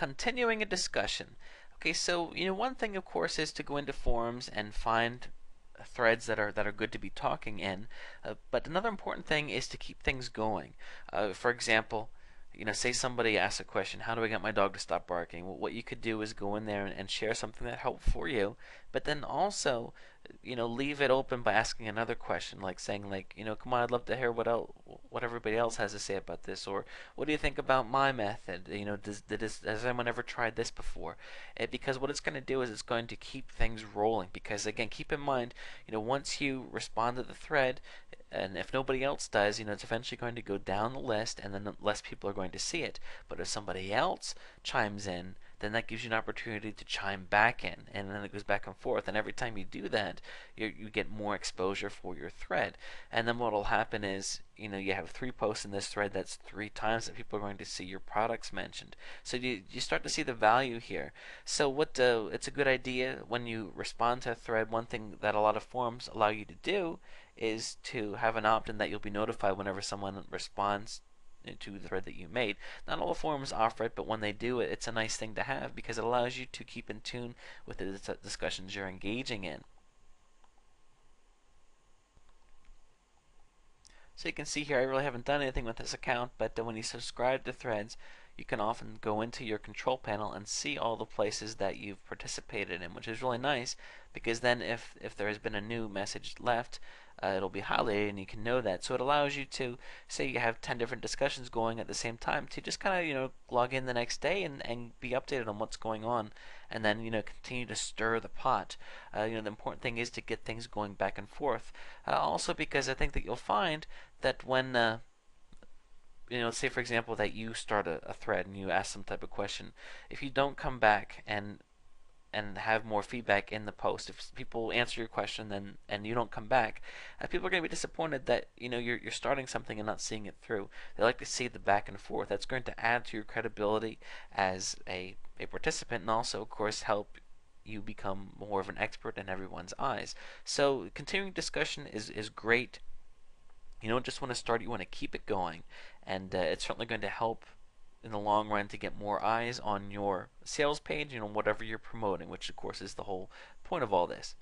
continuing a discussion. Okay, so one thing of course is to go into forums and find threads that are good to be talking in, but another important thing is to keep things going. For example, say somebody asks a question, how do I get my dog to stop barking? Well, what you could do is go in there and share something that helped for you, but then also, leave it open by asking another question, like saying, like, come on, I'd love to hear what everybody else has to say about this, or what do you think about my method? Has anyone ever tried this before? Because what it's going to do is it's going to keep things rolling. Because again, keep in mind, once you respond to the thread, and if nobody else does, it's eventually going to go down the list, and then less people are going to see it. But if somebody else chimes in, then that gives you an opportunity to chime back in, and then it goes back and forth. And every time you do that, you get more exposure for your thread. And then what will happen is, you have 3 posts in this thread. That's 3 times that people are going to see your products mentioned. So you start to see the value here. So it's a good idea when you respond to a thread. One thing that a lot of forums allow you to do is to have an opt-in that you'll be notified whenever someone responds to the thread that you made. Not all the forums offer it, but when they do it, it's a nice thing to have because it allows you to keep in tune with the discussions you're engaging in. So you can see here, I really haven't done anything with this account, but when you subscribe to Threads, you can often go into your control panel and see all the places that you've participated in, which is really nice because then if there has been a new message left, it'll be highlighted and you can know that. So it allows you to, say you have 10 different discussions going at the same time, to just kind of, log in the next day and be updated on what's going on, and then, continue to stir the pot. The important thing is to get things going back and forth. Also because I think that you'll find that when say for example that you start a thread and you ask some type of question, if you don't come back and have more feedback in the post, if people answer your question then and you don't come back, people are going to be disappointed that you're starting something and not seeing it through. They like to see the back and forth. That's going to add to your credibility as a participant, and also of course help you become more of an expert in everyone's eyes. So continuing discussion is great. You don't just want to start, you want to keep it going, and it's certainly going to help in the long run to get more eyes on your sales page, whatever you're promoting, which of course is the whole point of all this.